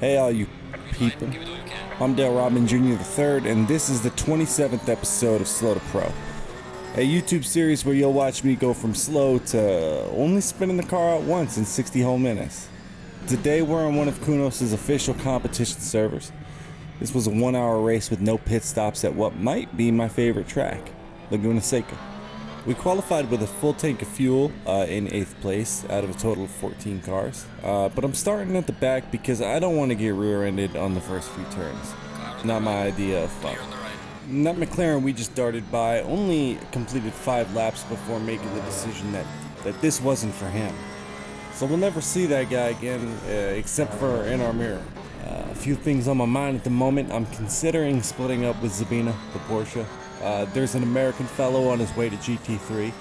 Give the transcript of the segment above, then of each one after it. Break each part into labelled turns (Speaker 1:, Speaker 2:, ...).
Speaker 1: Hey all you people, I'm Dale Robin Jr. III, and this is the 27th episode of Slow to Pro, a YouTube series where you'll watch me go from slow to only spinning the car out once in 60 whole minutes. Today we're on one of Kunos' official competition servers. This was a 1-hour race with no pit stops at what might be my favorite track, Laguna Seca. We qualified with a full tank of fuel in 8th place out of a total of 14 cars, but I'm starting at the back because I don't want to get rear-ended on the first few turns. Not my idea of fun. That McLaren we just darted by only completed 5 laps before making the decision that this wasn't for him. So we'll never see that guy again except for in our mirror. A few things on my mind at the moment. I'm considering splitting up with Zabina, the Porsche. There's an American fellow on his way to GT3,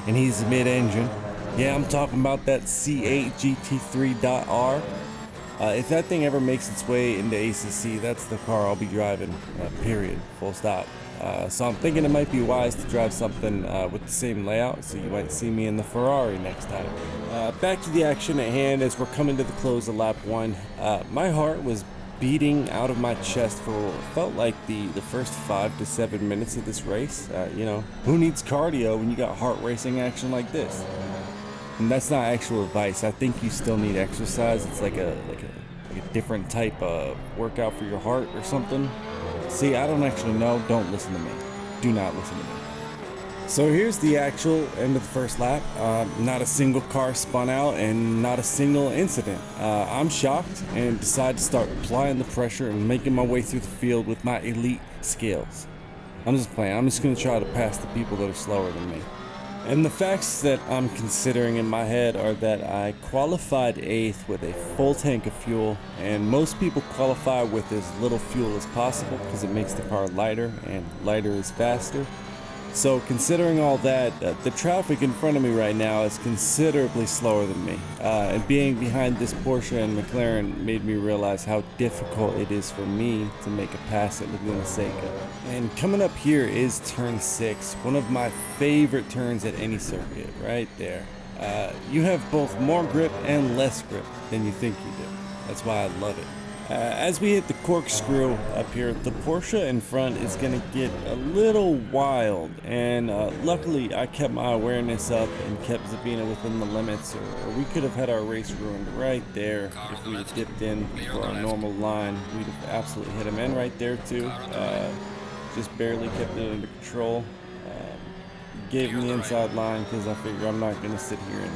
Speaker 1: and he's mid-engine. Yeah, I'm talking about that C8 GT3.R. If that thing ever makes its way into ACC, that's the car I'll be driving, period, full stop. So I'm thinking it might be wise to drive something with the same layout, so you might see me in the Ferrari next time. Back to the action at hand as we're coming to the close of lap 1. My heart was beating out of my chest for what felt like the first 5 to 7 minutes of this race. You know, who needs cardio when you got heart racing action like this? And that's not actual advice. I think you still need exercise. It's like a different type of workout for your heart or something. See, I don't actually know. Don't listen to me. Do not listen to me. So here's the actual end of the first lap. Not a single car spun out and not a single incident. I'm shocked and decide to start applying the pressure and making my way through the field with my elite skills. I'm just playing. I'm just going to try to pass the people that are slower than me. And the facts that I'm considering in my head are that I qualified 8th with a full tank of fuel, and most people qualify with as little fuel as possible because it makes the car lighter, and lighter is faster. So considering all that, the traffic in front of me right now is considerably slower than me. And being behind this Porsche and McLaren made me realize how difficult it is for me to make a pass at Laguna Seca. And coming up here is turn 6, one of my favorite turns at any circuit, right there. You have both more grip and less grip than you think you do. That's why I love it. As we hit the corkscrew up here, the Porsche in front is going to get a little wild, and luckily I kept my awareness up and kept Zabina within the limits, or we could have had our race ruined right there. If we had dipped in for our normal line, we'd have absolutely hit him, and right there too. Just barely kept it under control. Gave him the inside line because I figure I'm not going to sit here and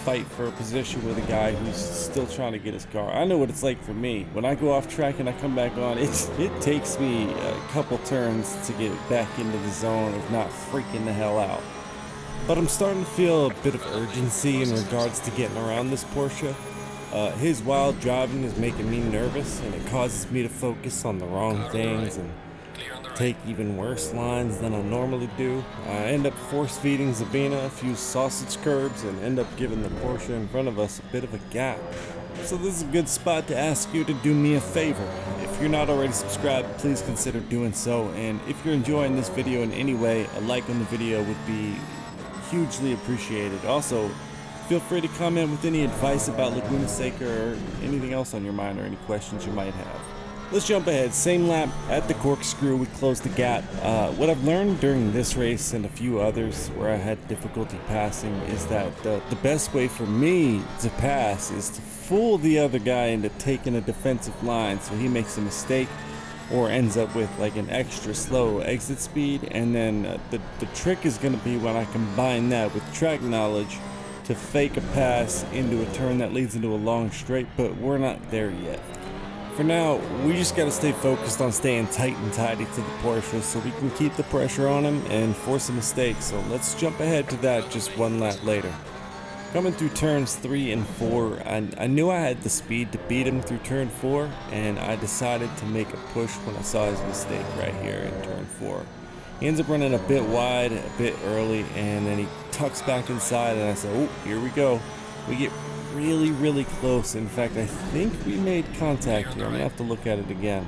Speaker 1: fight for a position with a guy who's still trying to get his car. I know what it's like for me. When I go off track and I come back on, it takes me a couple turns to get back into the zone of not freaking the hell out. But I'm starting to feel a bit of urgency in regards to getting around this Porsche. His wild driving is making me nervous, and it causes me to focus on the wrong things and take even worse lines than I normally do. I end up force feeding Zabina a few sausage curbs and end up giving the Porsche in front of us a bit of a gap. So this is a good spot to ask you to do me a favor. If you're not already subscribed, please consider doing so, and if you're enjoying this video in any way, a like on the video would be hugely appreciated. Also, feel free to comment with any advice about Laguna Seca or anything else on your mind or any questions you might have. Let's jump ahead. Same lap at the corkscrew, we closed the gap. What I've learned during this race and a few others where I had difficulty passing is that the best way for me to pass is to fool the other guy into taking a defensive line so he makes a mistake or ends up with like an extra slow exit speed. And then the trick is going to be when I combine that with track knowledge to fake a pass into a turn that leads into a long straight, but we're not there yet. For now, we just got to stay focused on staying tight and tidy to the Porsche so we can keep the pressure on him and force a mistake. So let's jump ahead to that just one lap later. Coming through turns 3 and 4, I knew I had the speed to beat him through turn 4, and I decided to make a push when I saw his mistake right here in turn 4. He ends up running a bit wide, a bit early, and then he tucks back inside, and I said, oh, here we go. We get really close. In fact, I think we made contact here. I'm gonna have to look at it again.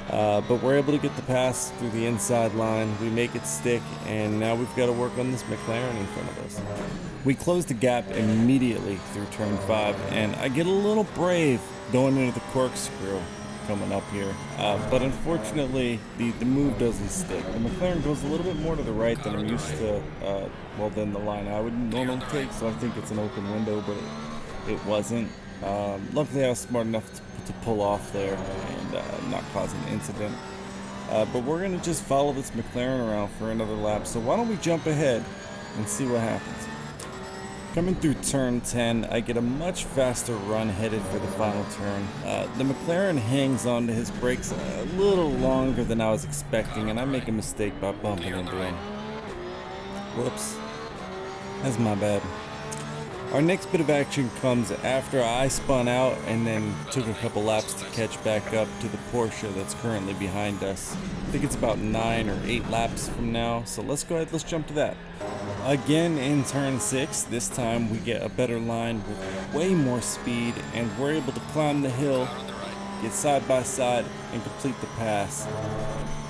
Speaker 1: But we're able to get the pass through the inside line. We make it stick, and now we've got to work on this McLaren in front of us. We close the gap immediately through turn 5, and I get a little brave going into the corkscrew coming up here. But unfortunately, the move doesn't stick. The McLaren goes a little bit more to the right than I'm used to, than the line I would normally take, so I think it's an open window, but it wasn't. Luckily, I was smart enough to pull off there and not cause an incident. But we're going to just follow this McLaren around for another lap, so why don't we jump ahead and see what happens. Coming through turn 10, I get a much faster run headed for the final turn. The McLaren hangs onto his brakes a little longer than I was expecting, and I make a mistake by bumping into him. Whoops. That's my bad. Our next bit of action comes after I spun out and then took a couple laps to catch back up to the Porsche that's currently behind us. I think it's about 9 or 8 laps from now, so let's go ahead, let's jump to that. Again in turn 6, this time we get a better line with way more speed, and we're able to climb the hill, get side by side, and complete the pass.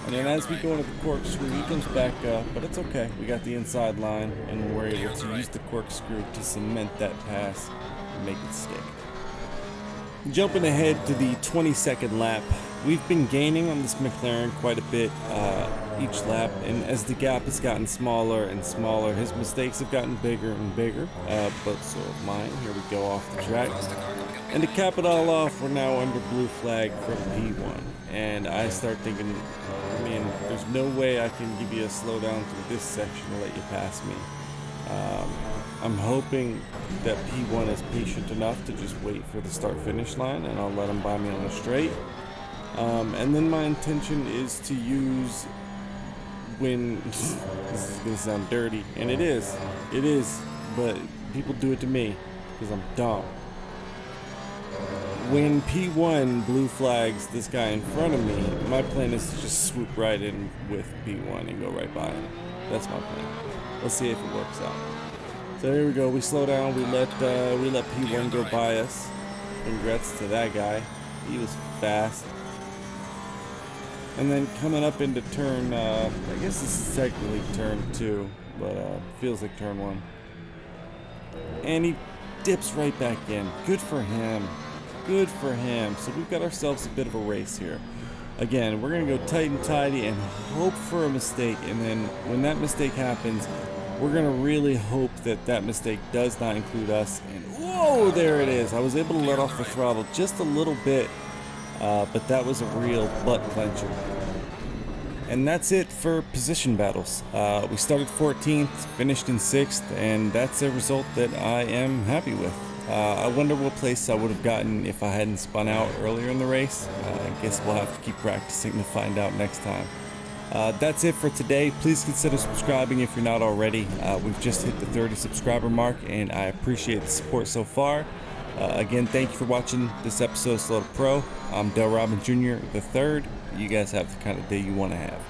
Speaker 1: And then as we go into the corkscrew, he comes back up, but it's okay. We got the inside line, and we're able to use the corkscrew to cement that pass and make it stick. Jumping ahead to the 22nd lap, we've been gaining on this McLaren quite a bit each lap, and as the gap has gotten smaller and smaller, his mistakes have gotten bigger and bigger, but so have mine. Here we go off the track. And to cap it all off, we're now under blue flag from P1. And I start thinking, I mean, there's no way I can give you a slowdown through this section to let you pass me. I'm hoping that P1 is patient enough to just wait for the start-finish line, and I'll let him buy me on the straight. And then my intention is to use when this is gonna sound dirty, and it is, but people do it to me because I'm dumb. When P1 blue flags this guy in front of me, my plan is to just swoop right in with P1 and go right by him. That's my plan. Let's see if it works out. So here we go. We slow down. We let P1 go by us. Congrats to that guy. He was fast. And then coming up into turn, I guess this is technically turn 2, but feels like turn 1. And he dips right back in. Good for him. Good for him. So we've got ourselves a bit of a race here. Again, we're going to go tight and tidy and hope for a mistake. And then when that mistake happens, we're going to really hope that that mistake does not include us. And whoa, there it is. I was able to let off the throttle just a little bit, but that was a real butt clencher. And that's it for position battles. We started 14th, finished in 6th, and that's a result that I am happy with. I wonder what place I would have gotten if I hadn't spun out earlier in the race. I guess we'll have to keep practicing to find out next time. That's it for today. Please consider subscribing if you're not already. We've just hit the 30 subscriber mark, and I appreciate the support so far. Again, thank you for watching this episode of Slow to Pro. I'm Dale Robin Jr. III. You guys have the kind of day you want to have.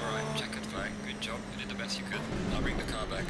Speaker 2: Alright, checkered flag. Good job. You did the best you could. I'll bring the car back.